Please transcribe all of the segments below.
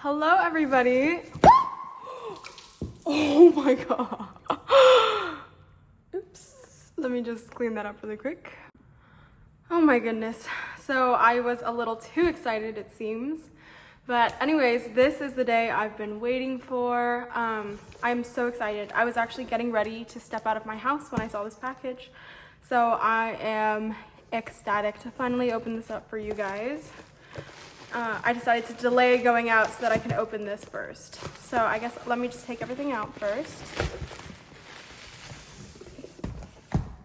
Hello everybody. Oh my god. Oops. Let me just clean that up really quick. Oh my goodness. So I was a little too excited, it seems. But anyways, this is the day I've been waiting for. I'm so excited. I was actually getting ready to step out of my house when I saw this package. So I am ecstatic to finally open this up for you guys. I decided to delay going out so that I can open this first. So I guess let me just take everything out first.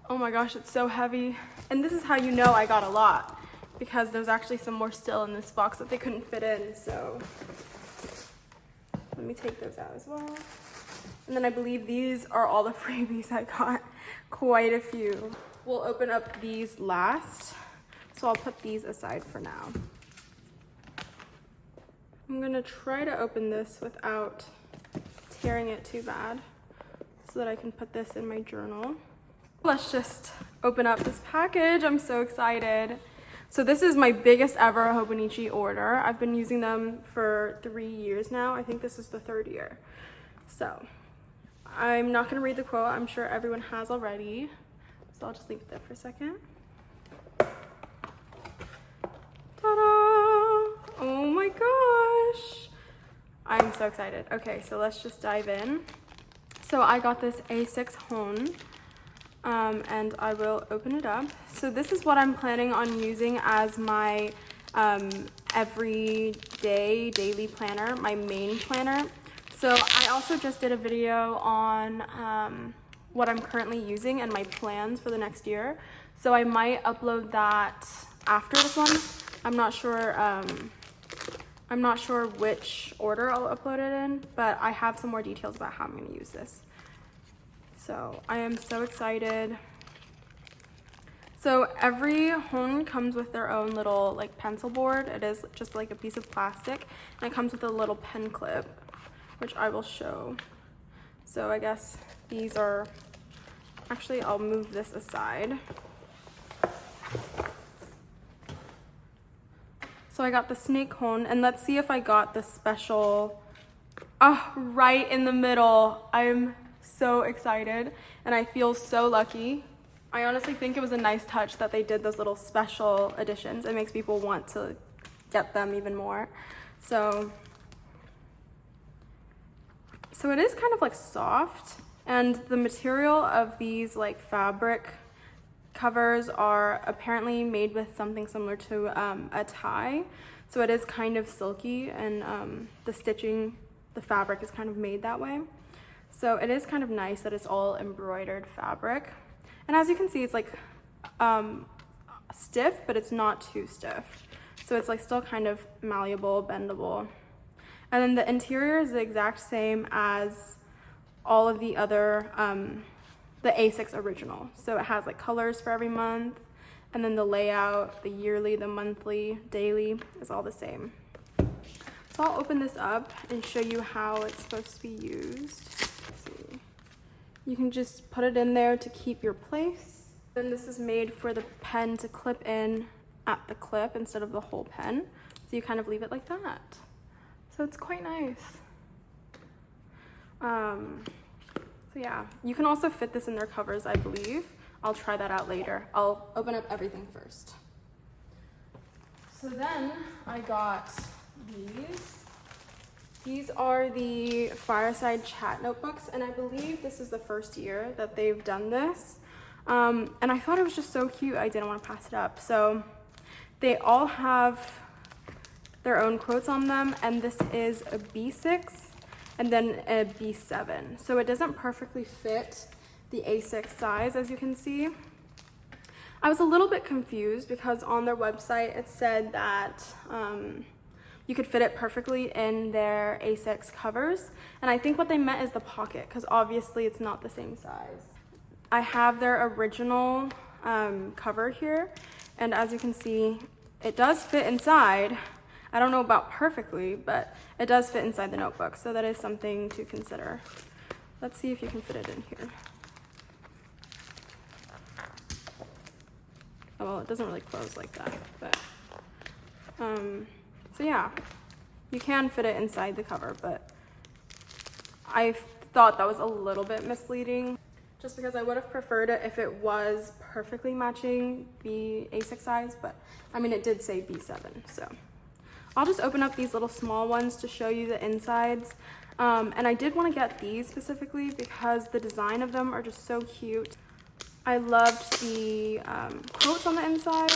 Oh my gosh, it's so heavy. And this is how you know I got a lot, because there's actually some more still in this box that they couldn't fit in. So let me take those out as well. And then I believe these are all the freebies I got, quite a few. We'll open up these last, so I'll put these aside for now. I'm gonna try to open this without tearing it too bad so that I can put this in my journal. Let's just open up this package. I'm so excited. So this is my biggest ever Hobonichi order. I've been using them for 3 years now. I think this is the 3rd year. So I'm not gonna read the quote. I'm sure everyone has already. So I'll just leave it there for a second. Oh my gosh, I'm so excited. Okay, so let's just dive in. So I got this A6 HON, and I will open it up. So this is what I'm planning on using as my everyday daily planner, my main planner. So I also just did a video on what I'm currently using and my plans for the next year. So I might upload that after this one. I'm not sure which order I'll upload it in, but I have some more details about how I'm going to use this. So I am so excited. So every HON comes with their own little like pencil board. It is just like a piece of plastic, and it comes with a little pen clip, which I will show. So I guess these are, actually I'll move this aside. So I got the snake HON, and let's see if I got the special, right in the middle. I'm so excited, and I feel so lucky. I honestly think it was a nice touch that they did those little special editions. It makes people want to get them even more. So it is kind of like soft, and the material of these like fabric covers are apparently made with something similar to a tie. So it is kind of silky, and the stitching, the fabric is kind of made that way. So it is kind of nice that it's all embroidered fabric. And as you can see, it's like stiff, but it's not too stiff. So it's like still kind of malleable, bendable. And then the interior is the exact same as all of the other the A6 original. So it has like colors for every month, and then the layout, the yearly, the monthly, daily is all the same. So I'll open this up and show you how it's supposed to be used. Let's see. You can just put it in there to keep your place. Then this is made for the pen to clip in at the clip instead of the whole pen. So you kind of leave it like that. So it's quite nice. So yeah, you can also fit this in their covers, I believe. I'll try that out later. I'll open up everything first. So then I got these. These are the Fireside chat notebooks, and I believe this is the 1st year that they've done this. And I thought it was just so cute, I didn't want to pass it up. So they all have their own quotes on them, and this is a B6 and then a B7. So it doesn't perfectly fit the A6 size, as you can see. I was a little bit confused because on their website it said that you could fit it perfectly in their A6 covers, and I think what they meant is the pocket, because obviously it's not the same size. I have their original cover here, and as you can see, it does fit inside. I don't know about perfectly, but it does fit inside the notebook, so that is something to consider. Let's see if you can fit it in here. Oh, well, it doesn't really close like that, but so yeah, You can fit it inside the cover, but I thought that was a little bit misleading, just because I would have preferred it if it was perfectly matching the A6 size, but I mean, it did say B7, so. I'll just open up these little small ones to show you the insides. And I did want to get these specifically because the design of them are just so cute. I loved the quotes on the inside.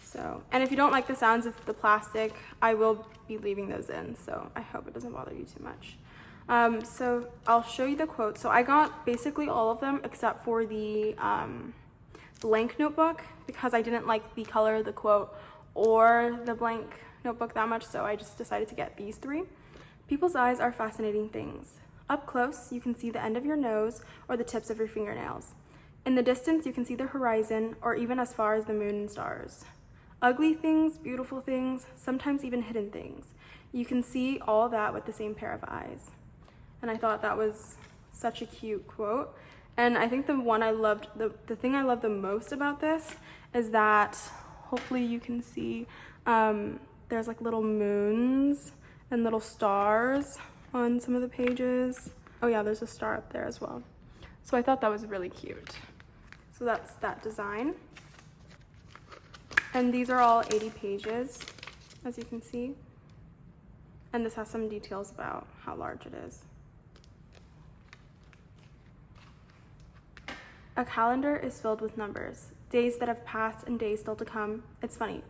So, and if you don't like the sounds of the plastic, I will be leaving those in, so I hope it doesn't bother you too much. So I'll show you the quotes. So I got basically all of them except for the blank notebook because I didn't like the color of the quote or the blank notebook that much, so I just decided to get these three. People's eyes are fascinating things. Up close, you can see the end of your nose or the tips of your fingernails. In the distance, you can see the horizon or even as far as the moon and stars. Ugly things, beautiful things, sometimes even hidden things. You can see all that with the same pair of eyes. And I thought that was such a cute quote. And I think the one I loved, the thing I love the most about this is that hopefully you can see there's like little moons and little stars on some of the pages. Oh yeah, there's a star up there as well. So I thought that was really cute. So that's that design. And these are all 80 pages, as you can see. And this has some details about how large it is. A calendar is filled with numbers, days that have passed and days still to come. It's funny.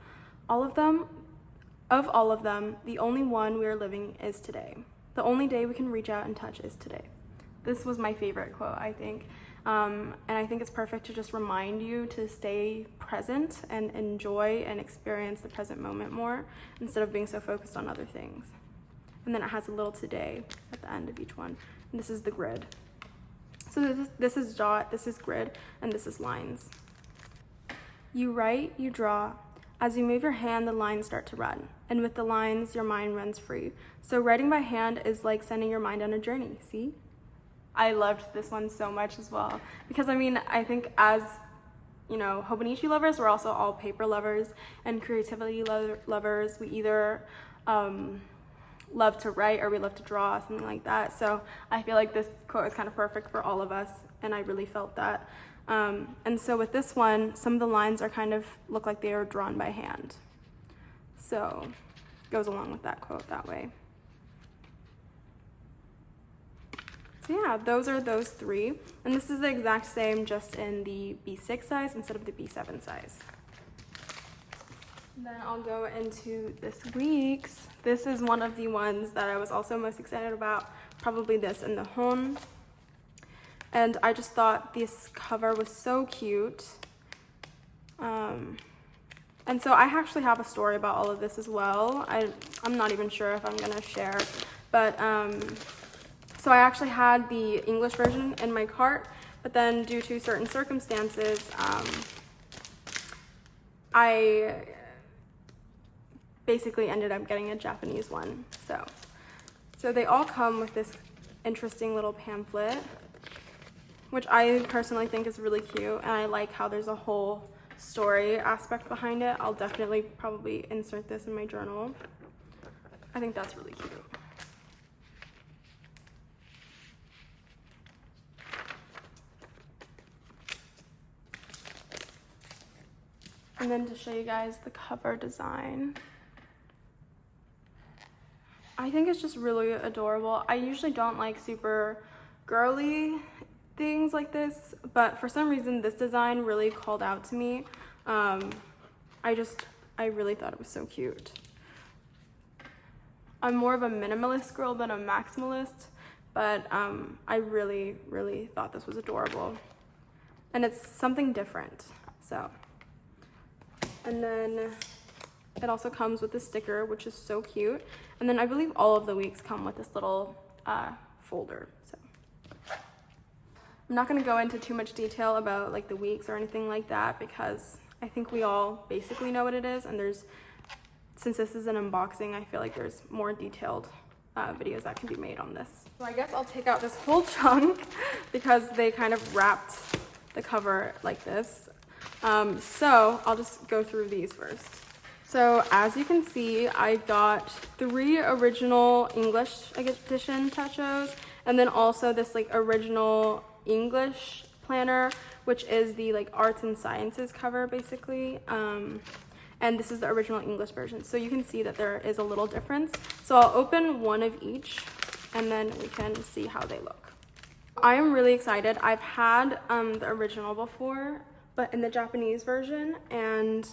Of all of them, the only one we are living is today. The only day we can reach out and touch is today. This was my favorite quote, I think. And I think it's perfect to just remind you to stay present and enjoy and experience the present moment more instead of being so focused on other things. And then it has a little today at the end of each one. And this is the grid. So this is dot, this is grid, and this is lines. You write, you draw. As you move your hand, the lines start to run. And with the lines, your mind runs free. So writing by hand is like sending your mind on a journey, see? I loved this one so much as well. Because I mean, I think as, you know, Hobonichi lovers, we're also all paper lovers and creativity lovers. We either love to write or we love to draw, something like that. So I feel like this quote is kind of perfect for all of us, and I really felt that. And so with this one, some of the lines are kind of look like they are drawn by hand. So it goes along with that quote that way. So yeah, those are those three. And this is the exact same, just in the B6 size instead of the B7 size. Then I'll go into this week's. This is one of the ones that I was also most excited about, probably this and the HON. And I just thought this cover was so cute. And so I actually have a story about all of this as well. I'm not even sure if I'm gonna share, but so I actually had the English version in my cart, but then due to certain circumstances, I basically ended up getting a Japanese one. So they all come with this interesting little pamphlet, which I personally think is really cute, and I like how there's a whole story aspect behind it. I'll definitely probably insert this in my journal. I think that's really cute. And then to show you guys the cover design. I think it's just really adorable. I usually don't like super girly things like this, but for some reason this design really called out to me. I really thought it was so cute. I'm more of a minimalist girl than a maximalist, but I really, really thought this was adorable. And it's something different, so. And then it also comes with a sticker, which is so cute. And then I believe all of the weeks come with this little folder. So I'm not gonna go into too much detail about like the weeks or anything like that, because I think we all basically know what it is. And since this is an unboxing, I feel like there's more detailed videos that can be made on this. So I guess I'll take out this whole chunk because they kind of wrapped the cover like this. So I'll just go through these first. So as you can see, I got 3 original English edition Techos, and then also this like original English planner, which is the like arts and sciences cover basically. And this is the original English version. So you can see that there is a little difference. So I'll open one of each and then we can see how they look. I am really excited. I've had the original before, but in the Japanese version, and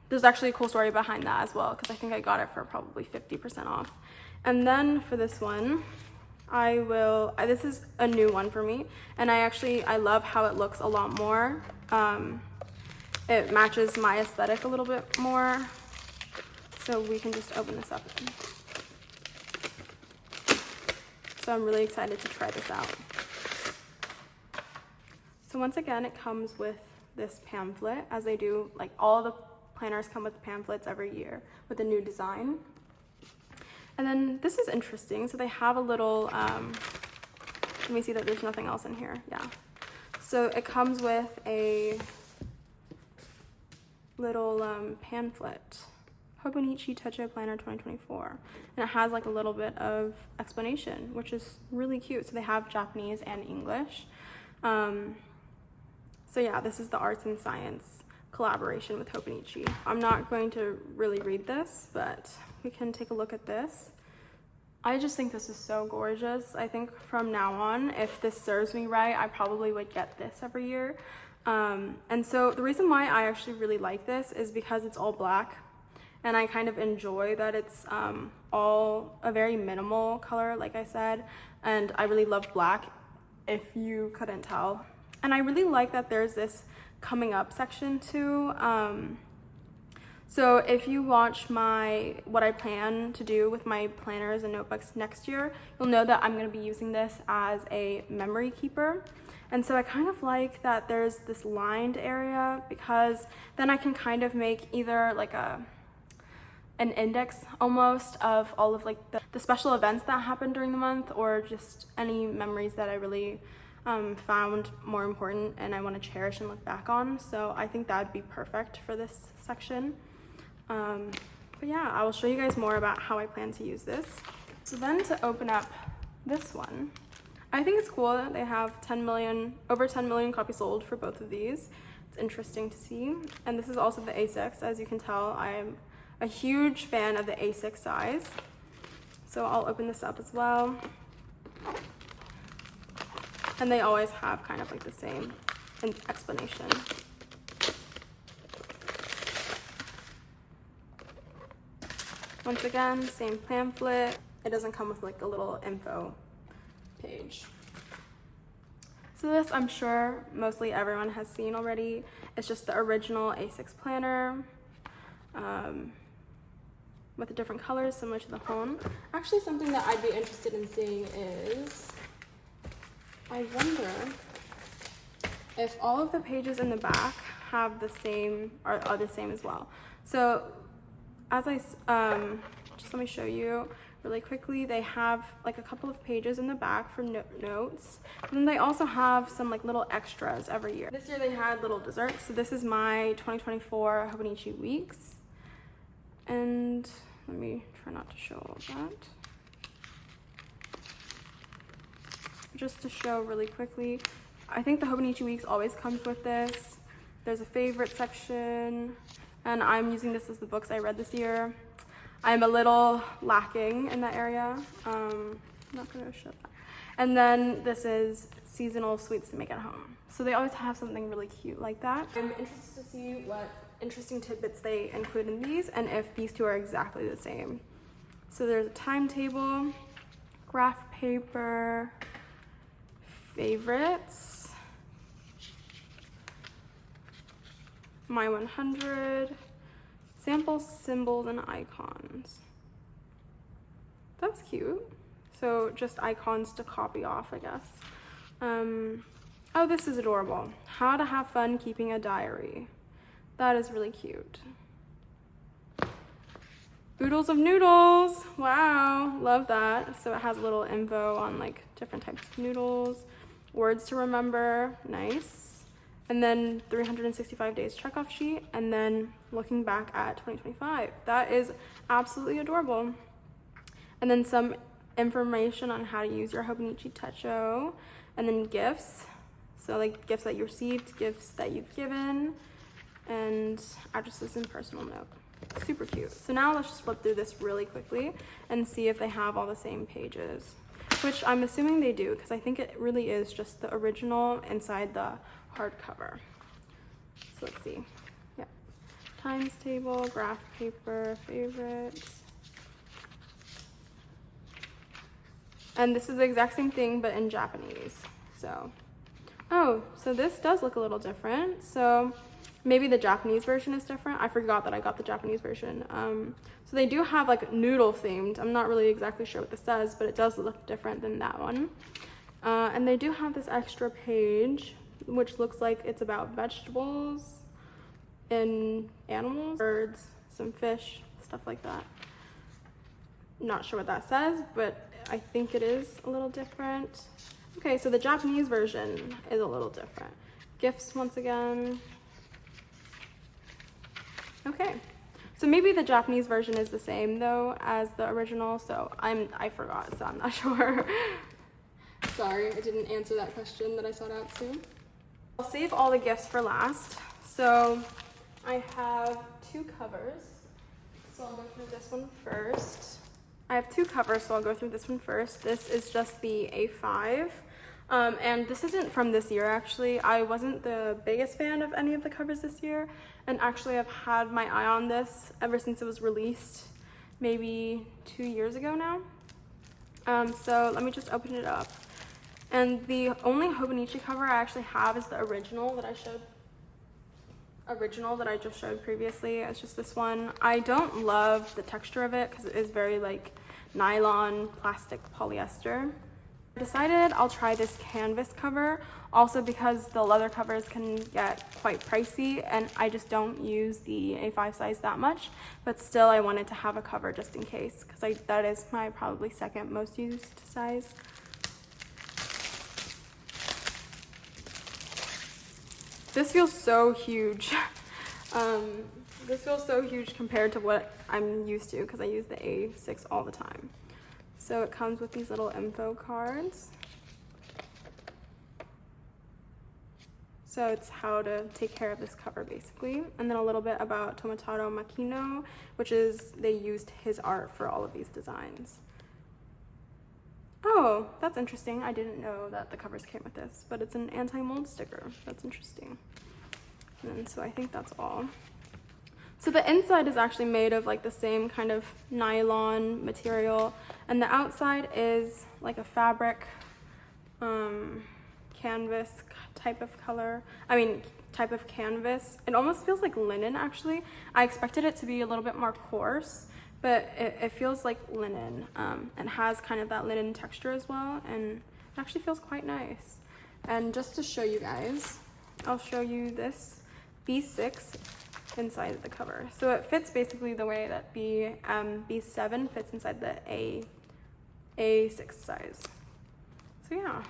there's actually a cool story behind that as well, because I think I got it for probably 50% off. And then for this one, this is a new one for me, and I love how it looks a lot more. It matches my aesthetic a little bit more. So we can just open this up. So I'm really excited to try this out. So once again, it comes with this pamphlet, as they do, like all the planners come with pamphlets every year with a new design. And then this is interesting. So they have a little, let me see that there's nothing else in here. Yeah. So it comes with a little pamphlet, Hobonichi Techo Planner 2024. And it has like a little bit of explanation, which is really cute. So they have Japanese and English. So yeah, this is the arts and science collaboration with Hobonichi. I'm not going to really read this, but we can take a look at this. I just think this is so gorgeous. I think from now on, if this serves me right, I probably would get this every year. And so the reason why I actually really like this is because it's all black, and I kind of enjoy that it's all a very minimal color, like I said, and I really love black, if you couldn't tell. And I really like that there's this coming up section too. So if you watch what I plan to do with my planners and notebooks next year, you'll know that I'm going to be using this as a memory keeper. And so I kind of like that there's this lined area, because then I can kind of make either like an index almost of all of like the special events that happened during the month, or just any memories that I really found more important and I want to cherish and look back on. So I think that would be perfect for this section. But yeah, I will show you guys more about how I plan to use this. So then to open up this one, I think it's cool that they have over 10 million copies sold for both of these. It's interesting to see. And this is also the A6. As you can tell, I am a huge fan of the A6 size. So I'll open this up as well. And they always have kind of like the same explanation. Once again, same pamphlet. It doesn't come with like a little info page. So this, I'm sure mostly everyone has seen already. It's just the original A6 planner with the different colors similar to the HON. Actually, something that I'd be interested in seeing is, I wonder if all of the pages in the back have the same, or are the same as well. So as just let me show you really quickly. They have like a couple of pages in the back for notes, and then they also have some like little extras every year. This year they had little desserts. So this is my 2024 Hobonichi Weeks, and let me try not to show all of that. Just to show really quickly, I think the Hobonichi Weeks always comes with this. There's a favorite section, and I'm using this as the books I read this year. I'm a little lacking in that area. I'm not gonna show that. And then this is seasonal sweets to make at home. So they always have something really cute like that. I'm interested to see what interesting tidbits they include in these, and if these two are exactly the same. So there's a timetable, graph paper, favorites, my 100, sample symbols and icons. That's cute. So just icons to copy off, I guess. Oh, this is adorable. How to have fun keeping a diary. That is really cute. Oodles of noodles. Wow, love that. So it has a little info on like different types of noodles. Words to remember, nice. and then 365 days checkoff sheet, and then looking back at 2025. That is absolutely adorable. And then some information on how to use your Hobonichi Techo, and then gifts. So like gifts that you received, gifts that you've given, and addresses and personal note. Super cute. So now let's just flip through this really quickly and see if they have all the same pages, which I'm assuming they do, because I think it really is just the original inside the hardcover. So let's see. Yeah. Times table, graph paper, favorites. And this is the exact same thing, but in Japanese. So, oh, so this does look a little different. So maybe the Japanese version is different. I forgot that I got the Japanese version. So they do have like noodle themed. I'm not really exactly sure what this says, but it does look different than that one. And they do have this extra page, which looks like it's about vegetables and animals, birds, some fish, stuff like that. Not sure what that says, but I think it is a little different. Okay, so the Japanese version is a little different. Gifts once again. Okay, so maybe the Japanese version is the same though as the original, so I forgot, so I'm not sure. Sorry, I didn't answer that question that I sought out to. I'll save all the gifts for last. So I have two covers, so I'll go through this one first. I have two covers, so I'll go through this one first. This is just the A5. And this isn't from this year, actually. I wasn't the biggest fan of any of the covers this year. And actually, I've had my eye on this ever since it was released, maybe 2 years ago now. So let me just open it up. And the only Hobonichi cover I actually have is the original that I just showed previously. It's just this one. I don't love the texture of it because it is very like nylon, plastic, polyester. I decided I'll try this canvas cover, also because the leather covers can get quite pricey and I just don't use the A5 size that much, but still I wanted to have a cover just in case, because that is my probably second most used size. This feels so huge. This feels so huge compared to what I'm used to, because I use the A6 all the time. So it comes with these little info cards. So it's how to take care of this cover basically. And then a little bit about Tomataro Makino, which is they used his art for all of these designs. Oh, that's interesting. I didn't know that the covers came with this, but it's an anti-mold sticker. That's interesting. And so I think that's all. So the inside is actually made of like the same kind of nylon material, and the outside is like a fabric canvas type of color. Type of canvas. It almost feels like linen actually. I expected it to be a little bit more coarse, but it feels like linen, and has kind of that linen texture as well, and it actually feels quite nice. And just to show you guys, I'll show you this B6 inside of the cover. So it fits basically the way that B7 fits inside the A6 size. So yeah.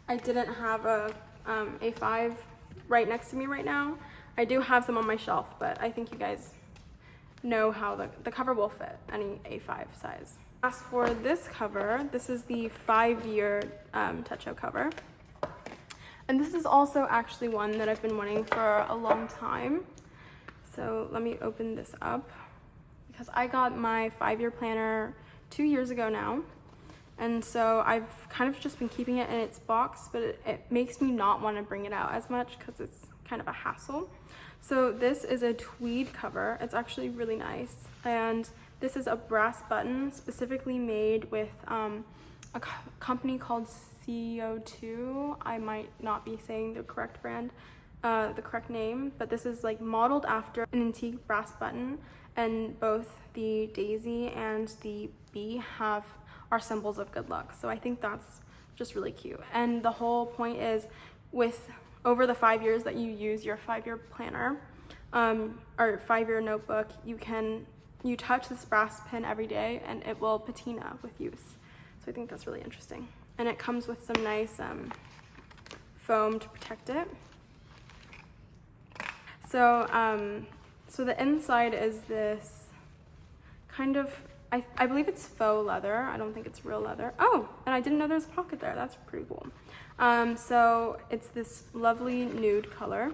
I didn't have a A5 right next to me right now. I do have some on my shelf, but I think you guys know how the cover will fit any A5 size. As for this cover, this is the 5-year Techo cover. And this is also actually one that I've been wanting for a long time. So let me open this up, because I got my 5-year planner 2 years ago now. And so I've kind of just been keeping it in its box, but it makes me not want to bring it out as much because it's kind of a hassle. So this is a tweed cover. It's actually really nice. And this is a brass button specifically made with a company called CO2. I might not be saying the correct name, but this is like modeled after an antique brass button, and both the daisy and the bee are symbols of good luck. So I think that's just really cute. And the whole point is, with over the 5 years that you use your 5-year planner or 5-year notebook, you touch this brass pin every day and it will patina with use. So I think that's really interesting. and it comes with some nice foam to protect it. So, so the inside is this kind of, I believe it's faux leather. I don't think it's real leather. Oh, and I didn't know there was a pocket there. That's pretty cool. So it's this lovely nude color.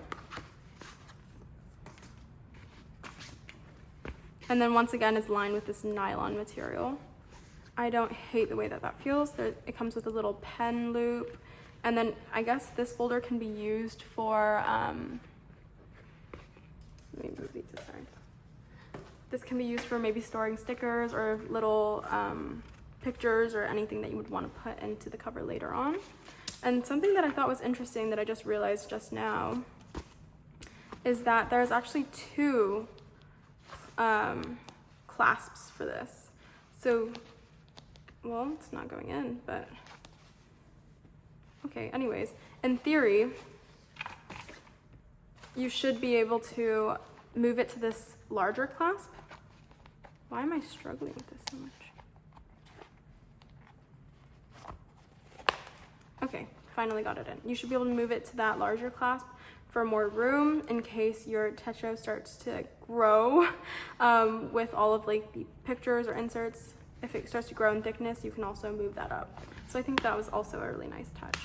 And then once again, it's lined with this nylon material. I don't hate the way that that feels. It comes with a little pen loop. And then I guess this folder can be used for, let me move these aside. This can be used for maybe storing stickers or little pictures or anything that you would want to put into the cover later on. And something that I thought was interesting that I just realized just now is that there's actually two clasps for this. So, well, it's not going in, but okay, anyways, in theory, you should be able to move it to this larger clasp. Why am I struggling with this so much? Okay, finally got it in. You should be able to move it to that larger clasp for more room in case your Techo starts to grow with all of like the pictures or inserts. If it starts to grow in thickness, you can also move that up. So I think that was also a really nice touch.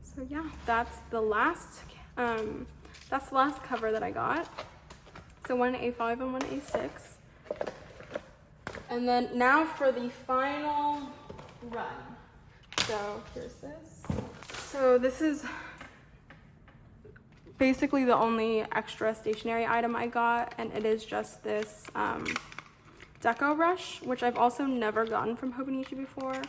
So yeah, that's the last cover that I got. So one A5 and one A6. And then now for the final run. So here's this. So this is basically the only extra stationery item I got, and it is just this Deco brush, which I've also never gotten from Hobonichi before.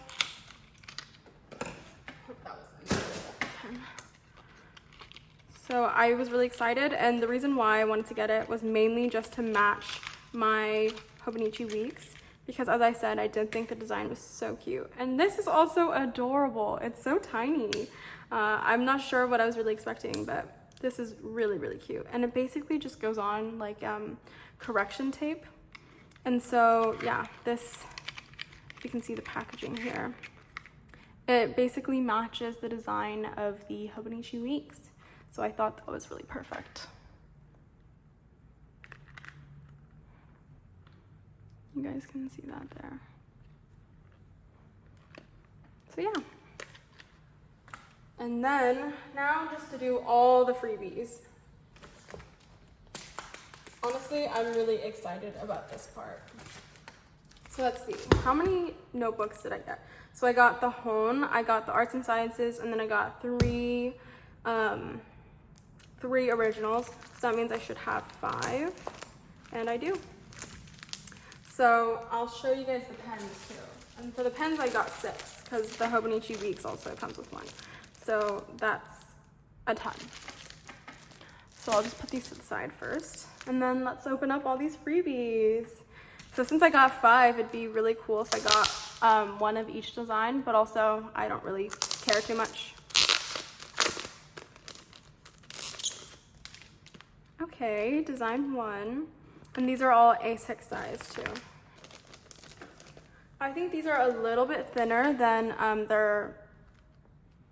So I was really excited, and the reason why I wanted to get it was mainly just to match my Hobonichi Weeks, because as I said, I did think the design was so cute. And this is also adorable. It's so tiny. I'm not sure what I was really expecting, but this is really, really cute. And it basically just goes on like correction tape. And so yeah, this, if you can see the packaging here, it basically matches the design of the Hobonichi Weeks. So I thought that was really perfect. You guys can see that there. So yeah. And then now just to do all the freebies. Honestly, I'm really excited about this part. So let's see, how many notebooks did I get? So I got the HON, I got the Arts and Sciences, and then I got three originals. So that means I should have 5, and I do. So I'll show you guys the pens too. And for the pens, I got 6 because the Hobonichi Weeks also comes with 1. So that's a ton. So I'll just put these to the side first. And then let's open up all these freebies. So since I got 5, it'd be really cool if I got 1 of each design, but also I don't really care too much. Okay, design 1. And these are all A6 size too. I think these are a little bit thinner than their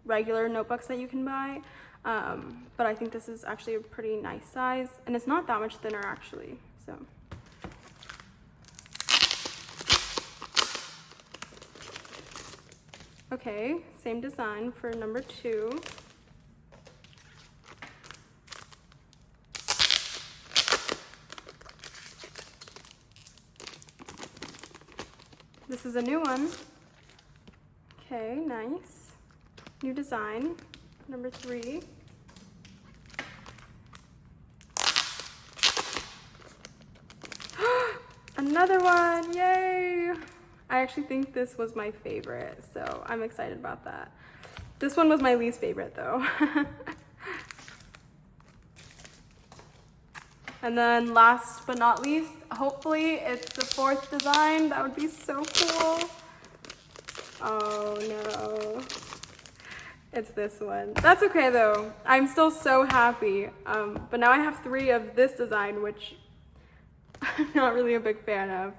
regular notebooks that you can buy. But I think this is actually a pretty nice size, and it's not that much thinner actually, so. Okay, same design for number 2. This is a new one. Okay, nice. New design, number 3. Another one, yay! I actually think this was my favorite, so I'm excited about that. This one was my least favorite though. And then last but not least, hopefully it's the 4th design. That would be so cool. Oh no. It's this one. That's okay though. I'm still so happy. But now I have 3 of this design, which I'm not really a big fan of.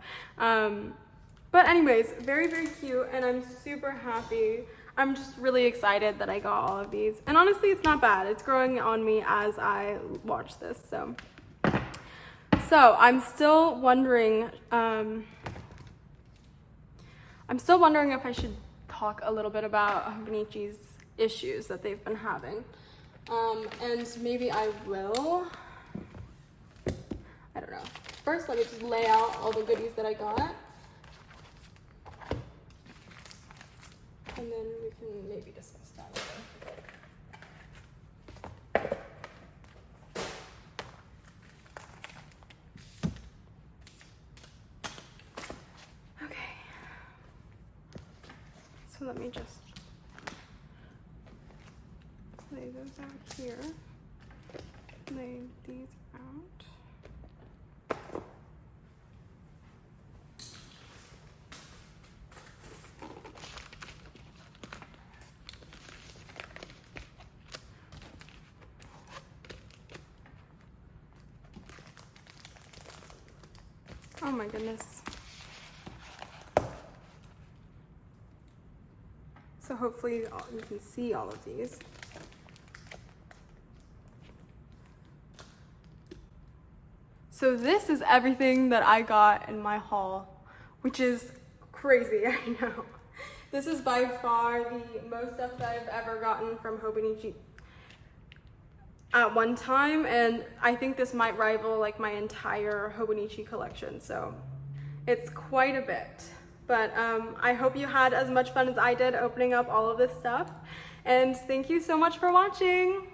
But anyways, very, very cute, and I'm super happy. I'm just really excited that I got all of these. And honestly, it's not bad. It's growing on me as I watch this, so. So I'm still wondering if I should talk a little bit about Hobonichi's issues that they've been having. And maybe I will. I don't know. First, let me just lay out all the goodies that I got. And then we can maybe discuss that later. Okay. So let me just lay those out here. Lay these out. Oh my goodness. So hopefully you can see all of these. So this is everything that I got in my haul, which is crazy, I know. This is by far the most stuff that I've ever gotten from Hobonichi at one time, and I think this might rival like my entire Hobonichi collection, so it's quite a bit. But I hope you had as much fun as I did opening up all of this stuff, and thank you so much for watching.